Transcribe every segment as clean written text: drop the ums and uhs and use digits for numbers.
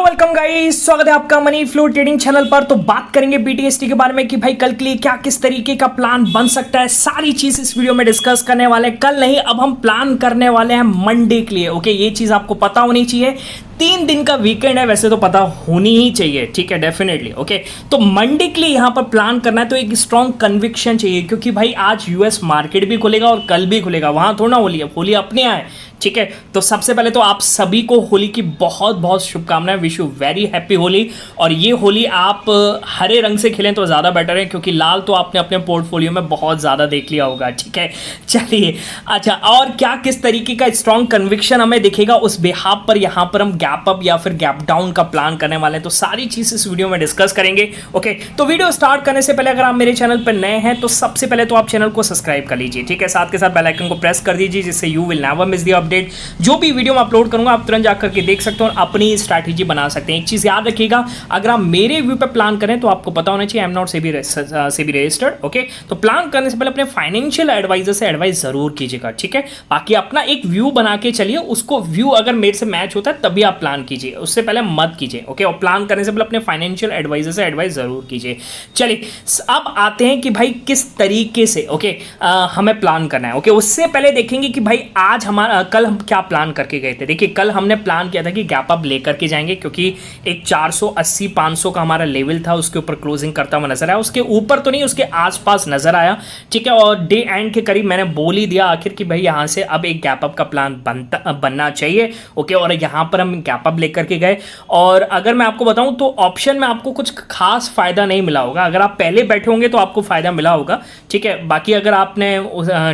Welcome guys, स्वागत है आपका मनी फ्लो ट्रेडिंग चैनल पर। तो बात करेंगे बीटीएसटी के बारे में कि भाई कल के लिए क्या किस तरीके का प्लान बन सकता है, सारी चीज इस वीडियो में डिस्कस करने वाले हैं। कल नहीं, अब हम प्लान करने वाले हैं मंडे के लिए। ओके, ये चीज आपको पता होनी चाहिए। 3 दिन का वीकेंड है, वैसे तो पता होनी ही चाहिए, ठीक है, डेफिनेटली। ओके, तो मंडे के लिए यहाँ पर प्लान करना है तो एक स्ट्रॉन्ग कन्विक्शन चाहिए, क्योंकि भाई आज यूएस मार्केट भी खुलेगा और कल भी खुलेगा। वहां थोड़ा होली है, होली अपने यहाँ है, ठीक है। तो सबसे पहले तो आप सभी को होली की बहुत बहुत शुभकामनाएं, wish you very happy Holi. और ये होली आप हरे रंग से खेलें तो ज़्यादा बेटर है, क्योंकि लाल तो आपने अपने पोर्टफोलियो में बहुत ज़्यादा देख लिया होगा, ठीक है। चलिए, अच्छा, और क्या किस तरीके का स्ट्रॉन्ग कन्विक्शन हमें दिखेगा उस बिहाफ पर यहाँ पर हम गैप अप या फिर गैप डाउन का प्लान करने वाले हैं। तो सारी चीज़ इस वीडियो में डिस्कस करेंगे। ओके, तो वीडियो स्टार्ट करने से पहले अगर आप मेरे चैनल पर नए हैं तो सबसे पहले तो आप चैनल को सब्सक्राइब कर लीजिए, ठीक है। साथ के साथ बेल आइकन को प्रेस कर दीजिए, जिससे you will never miss the update. जो भी वीडियो मैं अपलोड करूंगा आप तुरंत जाकर के देख सकते हो और अपनी स्ट्रैटेजी बना सकते हैं। एक चीज याद रखिएगा, अगर आप मेरे व्यू पे प्लान करें तो आपको पता होना चाहिए I am not SEBI registered. Okay, तो प्लान करने से पहले अपने फाइनेंशियल एडवाइजर से एडवाइस जरूर कीजिएगा, ठीक है। बाकी अपना एक व्यू बना के चलिए, उसको व्यू अगर मेरे से मैच होता है तभी आप प्लान कीजिए, उससे पहले मत कीजिए। ओके, और प्लान करने से पहले अपने फाइनेंशियल एडवाइजर से एडवाइस जरूर कीजिए। चलिए, अब आते हैं कि भाई किस तरीके से हमें प्लान करना है। ओके, उससे पहले देखेंगे कि भाई आज हमारा कल हम क्या प्लान करके गए थे। देखिए, कल हमने प्लान किया था कि गैप अप लेकर के जाएंगे, क्योंकि एक 480-500 का हमारा लेवल था, उसके ऊपर क्लोजिंग करता हुआ नजर आया। उसके ऊपर तो नहीं, उसके आसपास नजर आया, ठीक है। और डे एंड के करीब मैंने बोल ही दिया आखिर कि भाई यहां से अब एक गैप अप का प्लान बनना चाहिए। ओके, और यहां पर हम गैप अप लेकर के गए। और अगर मैं आपको बताऊं तो ऑप्शन में आपको कुछ खास फायदा नहीं मिला होगा। अगर आप पहले बैठे होंगे तो आपको फायदा मिला होगा, ठीक है। बाकी अगर आपने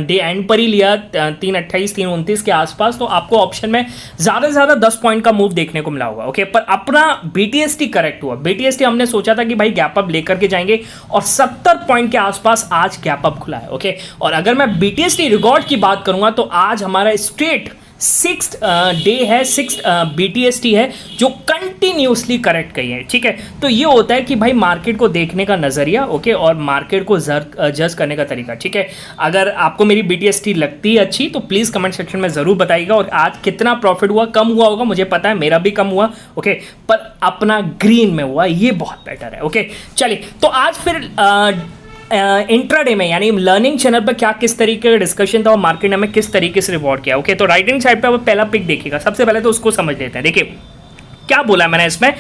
डे एंड पर ही लिया 328 329 के आसपास, तो आपको ऑप्शन में ज्यादा से ज्यादा 10 पॉइंट का मूव देखने को मिला होगा। ओके, पर अपना बीटीएसटी करेक्ट हुआ। बीटीएसटी हमने सोचा था कि भाई गैप अप लेकर के जाएंगे और 70 पॉइंट के आसपास आज गैप अप खुला है। ओके, और अगर मैं बीटीएसटी रिकॉर्ड की बात करूंगा तो आज हमारा स्ट्रेट 6th डे है, 6th बीटीएसटी है जो कंटिन्यूसली करेक्ट गई है, ठीक है। तो ये होता है कि भाई मार्केट को देखने का नजरिया, ओके, और मार्केट को जज करने का तरीका, ठीक है। अगर आपको मेरी बीटीएसटी लगती है अच्छी तो प्लीज कमेंट सेक्शन में जरूर बताइएगा। और आज कितना प्रॉफिट हुआ, कम हुआ होगा मुझे पता है, मेरा भी कम हुआ, ओके, पर अपना ग्रीन में हुआ, ये बहुत बेटर है। ओके, चलिए, तो आज फिर इंट्राडे में यानी लर्निंग चैनल पर क्या किस तरीके का डिस्कशन था और मार्केट ने हमें किस तरीके से रिवॉर्ड किया। ओके, तो राइट हैंड साइड पे पहला पिक देखिएगा। सबसे पहले तो उसको समझ लेते हैं। देखिए क्या बोला मैंने इसमें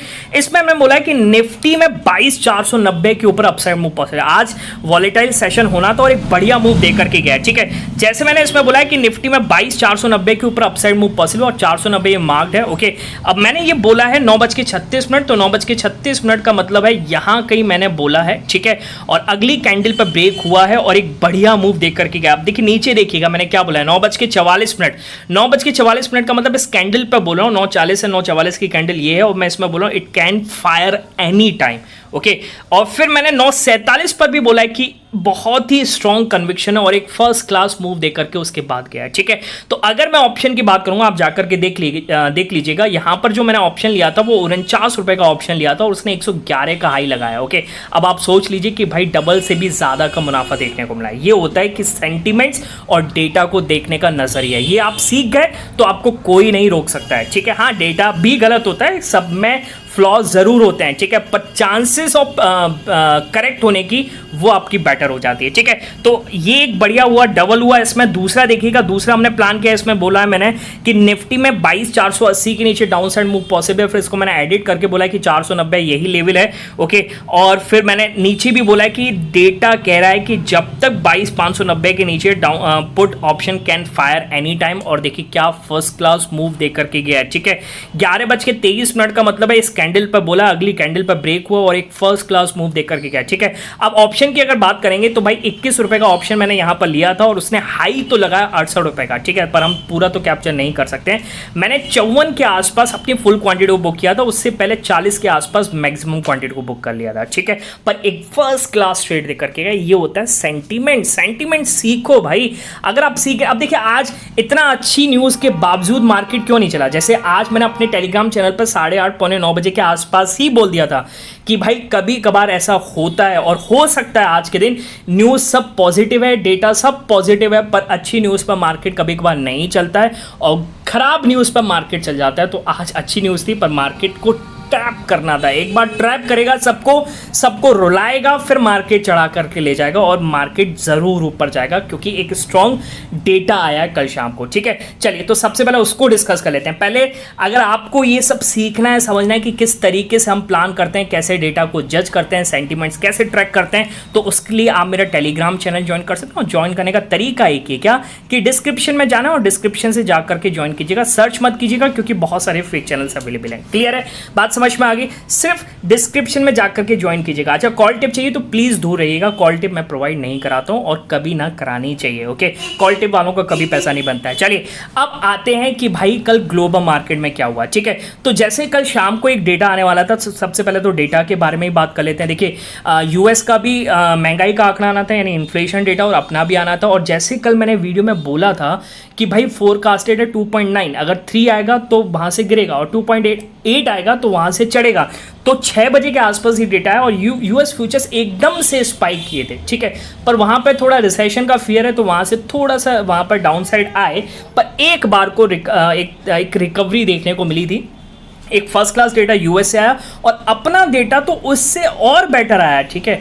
मैंने बोला है कि निफ्टी में 22,490 के ऊपर अपसाइड मूव पॉसिबल है। आज वॉलेटाइल सेशन होना था और एक बढ़िया मूव देकर के गया, ठीक है। जैसे मैंने इसमें बोला है कि निफ्टी में 22,490 के ऊपर अपसाइड मूव पॉसिबल और 490 ये मार्क्ड है। ओके, अब मैंने ये बोला है 9:36, तो 9:36 का मतलब है यहां कहीं मैंने बोला है, ठीक है। और अगली कैंडल पर ब्रेक हुआ है और एक बढ़िया मूव देख करके गया। अब देखिए नीचे देखिएगा मैंने क्या बोला है, 9:44, 9:44 का मतलब इस कैंडल पर बोल रहा हूँ, 9:40 से 9:44 की कैंडल ये है और मैं इसमें बोला हूं it can fire any time. Okay, और फिर मैंने 9:47 पर भी बोला है कि बहुत ही स्ट्रॉन्ग कन्विक्शन है और एक फर्स्ट क्लास मूव देकर के उसके बाद गया है, ठीक है। तो अगर मैं ऑप्शन की बात करूंगा, आप जाकर के देख लीजिएगा। यहां पर जो मैंने ऑप्शन लिया था वो 49 रुपए का ऑप्शन लिया था और उसने 111 का हाई लगाया। ओके, अब आप सोच लीजिए कि भाई डबल से भी ज्यादा का मुनाफा देखने को मिला है। ये होता है कि सेंटिमेंट्स और डेटा को देखने का नजरिया, ये आप सीख गए तो आपको कोई नहीं रोक सकता है, ठीक है। हाँ, डेटा भी गलत होता है, सब में फ्लॉज जरूर होते हैं, ठीक है, पर चांसेस ऑफ करेक्ट होने की वो आपकी बेटर हो जाती है, ठीक है। तो ये एक बढ़िया हुआ, डबल हुआ। इसमें दूसरा देखिएगा, दूसरा हमने प्लान किया, इसमें बोला है मैंने कि निफ्टी में 22,480 के नीचे डाउन साइड मूव पॉसिबल है। फिर इसको मैंने एडिट करके बोला कि 490 यही लेवल है। ओके, और फिर मैंने नीचे भी बोला कि डेटा कह रहा है कि जब तक 22,590 के नीचे down put option can fire any time. और देखिए क्या फर्स्ट क्लास मूव देकर के गया है, ठीक है। 11:23 का मतलब है इस कैंडल पर बोला, अगली कैंडल पर ब्रेक हुआ और एक फर्स्ट क्लास मूव देकर के गया, ठीक है। अब ऑप्शन की अगर बात करेंगे तो भाई 21 रुपए का ऑप्शन मैंने यहां पर लिया था और उसने हाई तो लगाया 68 रुपए का, ठीक है, पर हम पूरा तो कैप्चर नहीं कर सकते हैं। मैंने 54 के आसपास अपनी फुल क्वांटिटी को बुक किया था, उससे पहले 40 के आसपास मैक्सिमम क्वांटिटी को बुक कर लिया था, ठीक है। पर एक फर्स्ट क्लास ट्रेड देकर के गया। ये होता है सेंटीमेंट सीखो भाई। अगर आप सीखे, अब देखिए आज इतना अच्छी न्यूज के बावजूद मार्केट क्यों नहीं चला। जैसे आज मैंने अपने टेलीग्राम चैनल पर 8:30 पौने 9 बजे के आसपास ही बोल दिया था कि भाई कभी कभार ऐसा होता है और हो सकता है आज के दिन न्यूज़ सब पॉजिटिव है, डेटा सब पॉजिटिव है, पर अच्छी न्यूज़ पर मार्केट कभी कभार नहीं चलता है और खराब न्यूज़ पर मार्केट चल जाता है। तो आज अच्छी न्यूज़ थी पर मार्केट को ट्रैप करना था। एक बार ट्रैप करेगा सबको रुलाएगा, फिर मार्केट चढ़ा करके ले जाएगा और मार्केट जरूर ऊपर जाएगा, क्योंकि एक स्ट्रॉन्ग डेटा आया है कल शाम को। ठीक है, चलिए तो सबसे पहले उसको डिस्कस कर लेते हैं। पहले अगर आपको ये सब सीखना है, समझना है कि किस तरीके से हम प्लान करते हैं, कैसे डेटा को जज करते हैं, सेंटिमेंट्स कैसे ट्रैक करते हैं, तो उसके लिए आप मेरा टेलीग्राम चैनल ज्वाइन कर सकते हो। ज्वाइन करने का तरीका एक ही क्या कि डिस्क्रिप्शन में जाना और डिस्क्रिप्शन से जाकर के ज्वाइन कीजिएगा, सर्च मत कीजिएगा, क्योंकि बहुत सारे फेक चैनल्स अवेलेबल हैं। क्लियर है, बात समझ में आ गई? सिर्फ डिस्क्रिप्शन में जाकर के ज्वाइन कीजिएगा। अच्छा, कॉल टिप चाहिए तो प्लीज दूर रहिएगा, कॉल टिप मैं प्रोवाइड नहीं कराता हूं और कभी ना करानी चाहिए। ओके, कॉल टिप वालों का कभी पैसा नहीं बनता है। चलिए अब आते हैं कि भाई कल ग्लोबल मार्केट में क्या हुआ। ठीक है, तो जैसे कल शाम को एक डेटा आने वाला था, सबसे पहले तो डेटा के बारे में ही बात कर लेते हैं। देखिए यूएस का भी महंगाई का आंकड़ा आना था, यानी इन्फ्लेशन डेटा, और अपना भी आना था। और जैसे कल मैंने वीडियो में बोला था कि भाई फोरकास्टेड है 2.9, अगर 3 आएगा तो वहां से गिरेगा और 2.8 आएगा तो वहां से चढ़ेगा। तो 6 बजे के आसपास ही डेटा है और यूएस फ्यूचर्स एकदम से स्पाइक किए थे। ठीक है, पर वहां पर थोड़ा रिसेशन का फियर है, तो वहां से थोड़ा सा वहां पर डाउन साइड आए, पर एक बार को एक रिकवरी देखने को मिली थी। एक फर्स्ट क्लास डेटा यूएस से आया और अपना डेटा तो उससे और बेटर आया। ठीक है,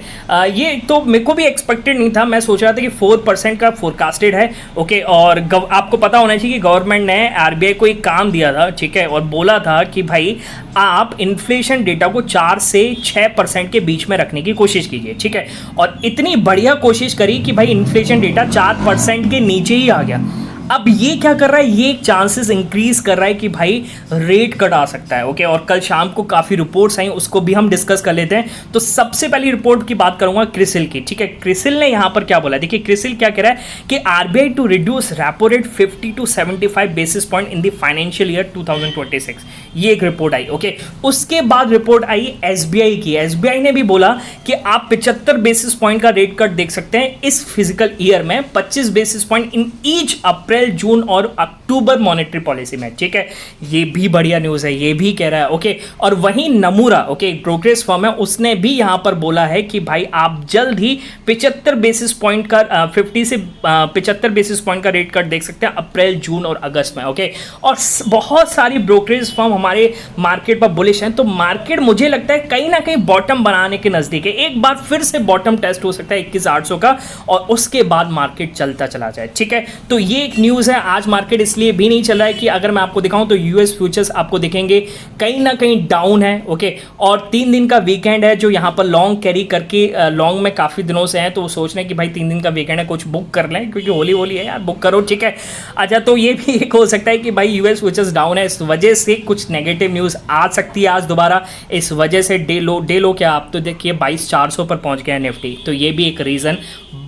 ये तो मेरे को भी एक्सपेक्टेड नहीं था। मैं सोच रहा था कि 4% का फोरकास्टेड है। ओके, और आपको पता होना चाहिए कि गवर्नमेंट ने आरबीआई को एक काम दिया था। ठीक है, और बोला था कि भाई आप इन्फ्लेशन डेटा को 4 से 6% के बीच में रखने की कोशिश कीजिए। ठीक है, और इतनी बढ़िया कोशिश करी कि भाई इन्फ्लेशन डेटा 4% के नीचे ही आ गया। अब ये क्या कर रहा है, ये एक चांसेस इंक्रीज कर रहा है कि भाई रेट कट आ सकता है। ओके, और कल शाम को काफ़ी रिपोर्ट्स आई, उसको भी हम डिस्कस कर लेते हैं। तो सबसे पहली रिपोर्ट की बात करूंगा क्रिसिल की। ठीक है, क्रिसिल ने यहां पर क्या बोला, देखिए क्रिसिल क्या कह रहा है कि RBI to reduce repo rate 50 to 75 basis point in the financial year 2026, ये एक रिपोर्ट आई। ओके, उसके बाद रिपोर्ट आई एसबीआई की। एसबीआई ने भी बोला कि आप 75 बेसिस पॉइंट का रेट कट देख सकते हैं इस फिजिकल ईयर में, 25 basis point in each April, June और अक्टूबर मॉनेटरी पॉलिसी में। ठीक है, ये भी बढ़िया न्यूज़ है, ये भी कह रहा है। ओके, और वहीं नमूरा, ओके, ब्रोकरेज फर्म है, उसने भी यहां पर बोला है कि भाई आप जल्द ही 75 बेसिस पॉइंट का 50 से 75 बेसिस पॉइंट का रेट कट देख सकते हैं अप्रैल, जून और अगस्त में। ओके, और बहुत सारी ब्रोकरेज फर्म हमारे मार्केट पर बुलिश हैं। तो मार्केट मुझे लगता है कहीं ना कहीं बॉटम बनाने के नजदीक है। एक बार फिर से बॉटम टेस्ट हो सकता है 21,800 का, और उसके बाद मार्केट चलता चला जाए। ठीक है, तो ये एक न्यूज़ है। आज मार्केट इसलिए भी नहीं चल रहा है कि अगर मैं आपको दिखाऊं तो यूएस फ्यूचर्स आपको दिखेंगे कहीं ना कहीं डाउन है। ओके, और 3 दिन का वीकेंड है जो यहां पर लॉन्ग कैरी करके लॉन्ग में काफ़ी दिनों से है, तो वो सोच रहे हैं कि भाई 3 दिन का वीकेंड है, कुछ बुक कर लें, क्योंकि होली है यार, बुक करो। ठीक है, अच्छा, तो ये भी एक हो सकता है कि भाई यूएस फ्यूचर्स डाउन है, इस वजह से कुछ नेगेटिव न्यूज़ आ सकती है आज दोबारा। इस वजह से डे लो क्या, आप तो देखिए 22,400 पर पहुंच गया निफ्टी, तो ये भी एक रीज़न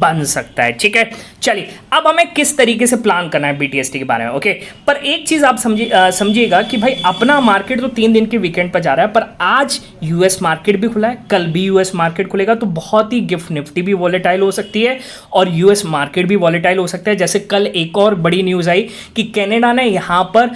बन सकता है। ठीक है, चलिए अब हमें किस तरीके से प्लान करना है बीटीएसटी के बारे में। ओके, पर एक चीज आप समझिएगा कि भाई अपना मार्केट तो 3 दिन के वीकेंड पर जा रहा है, पर आज यूएस मार्केट भी खुला है, कल भी यूएस मार्केट खुलेगा, तो बहुत ही गिफ्ट निफ्टी भी वॉलेटाइल हो सकती है और यूएस मार्केट भी वॉलेटाइल हो सकता है। जैसे कल एक और बड़ी न्यूज आई कि कनाडा ने यहां पर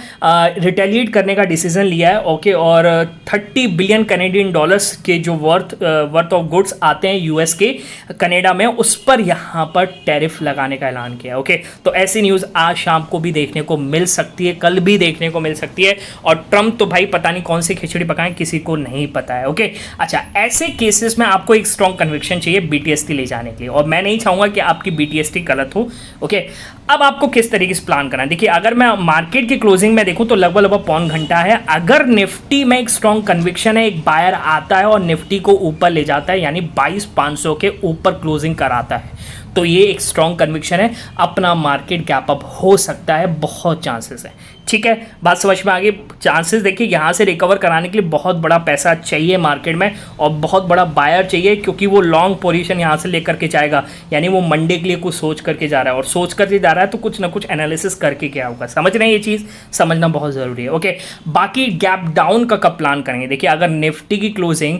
रिटेलिएट करने का डिसीजन लिया है। ओके, और 30 बिलियन कैनेडियन डॉलर्स के जो वर्थ ऑफ गुड्स आते हैं यूएस के कनाडा में, उस पर यहां पर टैरिफ लगाने का ऐलान किया। ओके, तो ऐसी न्यूज़ आज शाम को भी देखने को मिल सकती है, कल भी देखने को मिल सकती है। और ट्रम्प तो भाई पता नहीं कौन सी खिचड़ी पकाएं, किसी को नहीं पता है। ओके, अच्छा, ऐसे केसेस में आपको एक स्ट्रॉन्ग कन्विक्शन चाहिए बीटीएसटी ले जाने के लिए, और मैं नहीं चाहूंगा कि आपकी बीटीएसटी गलत हो। ओके, अब आपको किस तरीके से प्लान करना है, देखिए अगर मैं मार्केट की क्लोजिंग में देखूं तो लगभग पौन घंटा है। अगर निफ्टी में एक स्ट्रॉन्ग कन्विक्शन है, एक बायर आता है और निफ्टी को ऊपर ले जाता है, यानी 22,500 के ऊपर क्लोजिंग कराता है, तो ये एक स्ट्रॉन्ग कन्विक्शन है, अपना मार्केट गैप अप हो सकता है, बहुत चांसेस है। ठीक है, बात समझ में आ गई। चांसेस देखिए यहाँ से रिकवर कराने के लिए बहुत बड़ा पैसा चाहिए मार्केट में और बहुत बड़ा बायर चाहिए, क्योंकि वो लॉन्ग पोजीशन यहाँ से लेकर के जाएगा, यानी वो मंडे के लिए कुछ सोच करके जा रहा है, और सोच करके जा रहा है तो कुछ ना कुछ एनालिसिस करके क्या होगा, समझ रहे हैं, ये चीज़ समझना बहुत ज़रूरी है। ओके, बाकी गैप डाउन का कब प्लान करेंगे, देखिए अगर निफ्टी की क्लोजिंग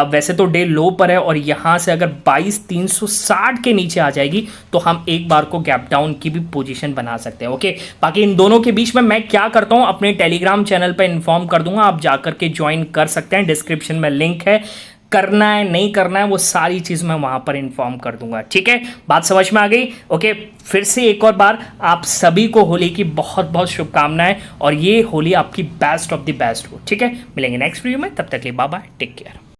वैसे तो डे लो पर है और यहाँ से अगर 22,360 के नीचे आ जाएगी तो हम एक बार को गैप डाउन की भी पोजीशन बना सकते हैं। ओके, बाकी इन दोनों के बीच में मैं क्या करता हूं अपने टेलीग्राम चैनल पर इन्फॉर्म कर दूंगा, आप जाकर के ज्वाइन कर सकते हैं, डिस्क्रिप्शन में लिंक है, करना है नहीं करना है वो सारी चीज़ मैं वहाँ पर इन्फॉर्म कर दूंगा। ठीक है, बात समझ में आ गई? ओके, फिर से एक और बार आप सभी को होली की बहुत बहुत शुभकामनाएं, और ये होली आपकी बेस्ट ऑफ द बेस्ट हो। ठीक है, मिलेंगे नेक्स्ट वीडियो में, तब तक के लिए बाय बाय, टेक केयर।